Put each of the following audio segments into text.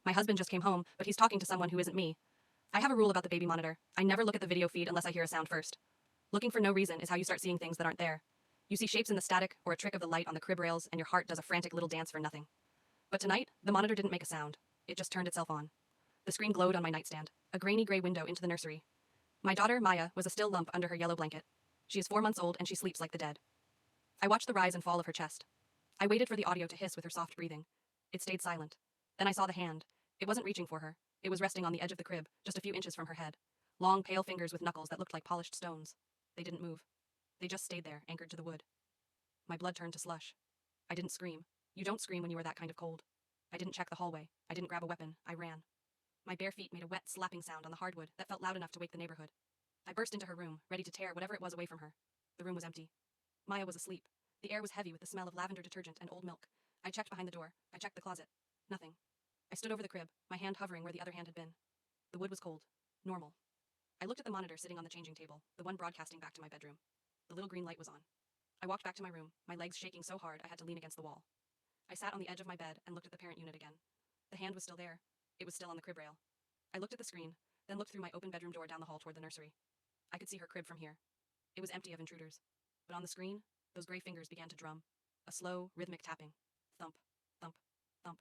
My husband just came home, but he's talking to someone who isn't me. I have a rule about the baby monitor. I never look at the video feed unless I hear a sound first. Looking for no reason is how you start seeing things that aren't there. You see shapes in the static or a trick of the light on the crib rails, and your heart does a frantic little dance for nothing. But tonight, the monitor didn't make a sound. It just turned itself on. The screen glowed on my nightstand, a grainy gray window into the nursery. My daughter, Maya, was a still lump under her yellow blanket. She is 4 months old and she sleeps like the dead. I watched the rise and fall of her chest. I waited for the audio to hiss with her soft breathing. It stayed silent. Then I saw the hand. It wasn't reaching for her. It was resting on the edge of the crib, just a few inches from her head. Long, pale fingers with knuckles that looked like polished stones. They didn't move. They just stayed there, anchored to the wood. My blood turned to slush. I didn't scream. You don't scream when you are that kind of cold. I didn't check the hallway. I didn't grab a weapon. I ran. My bare feet made a wet, slapping sound on the hardwood that felt loud enough to wake the neighborhood. I burst into her room, ready to tear whatever it was away from her. The room was empty. Maya was asleep. The air was heavy with the smell of lavender detergent and old milk. I checked behind the door. I checked the closet. Nothing. I stood over the crib, my hand hovering where the other hand had been. The wood was cold. Normal. I looked at the monitor sitting on the changing table, the one broadcasting back to my bedroom. The little green light was on. I walked back to my room, my legs shaking so hard I had to lean against the wall. I sat on the edge of my bed and looked at the parent unit again. The hand was still there. It was still on the crib rail. I looked at the screen, then looked through my open bedroom door down the hall toward the nursery. I could see her crib from here. It was empty of intruders. But on the screen, those gray fingers began to drum. A slow, rhythmic tapping. Thump, thump, thump.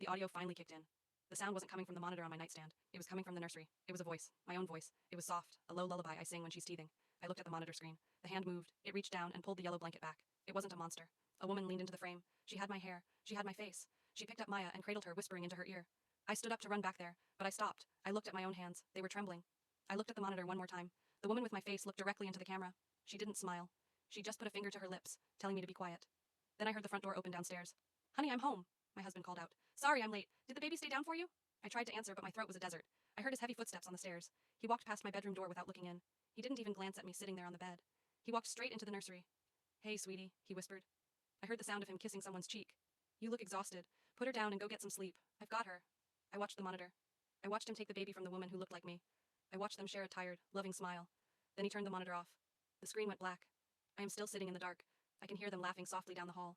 The audio finally kicked in. The sound wasn't coming from the monitor on my nightstand. It was coming from the nursery. It was a voice, my own voice. It was soft, a low lullaby I sing when she's teething. I looked at the monitor screen. The hand moved. It reached down and pulled the yellow blanket back. It wasn't a monster. A woman leaned into the frame. She had my hair. She had my face. She picked up Maya and cradled her, whispering into her ear. I stood up to run back there, but I stopped. I looked at my own hands. They were trembling. I looked at the monitor one more time. The woman with my face looked directly into the camera. She didn't smile. She just put a finger to her lips, telling me to be quiet. Then I heard the front door open downstairs. Honey, I'm home, my husband called out. Sorry, I'm late. Did the baby stay down for you? I tried to answer, but my throat was a desert. I heard his heavy footsteps on the stairs. He walked past my bedroom door without looking in. He didn't even glance at me sitting there on the bed. He walked straight into the nursery. Hey, sweetie, he whispered. I heard the sound of him kissing someone's cheek. You look exhausted. Put her down and go get some sleep. I've got her. I watched the monitor. I watched him take the baby from the woman who looked like me. I watched them share a tired, loving smile. Then he turned the monitor off. The screen went black. I am still sitting in the dark. I can hear them laughing softly down the hall.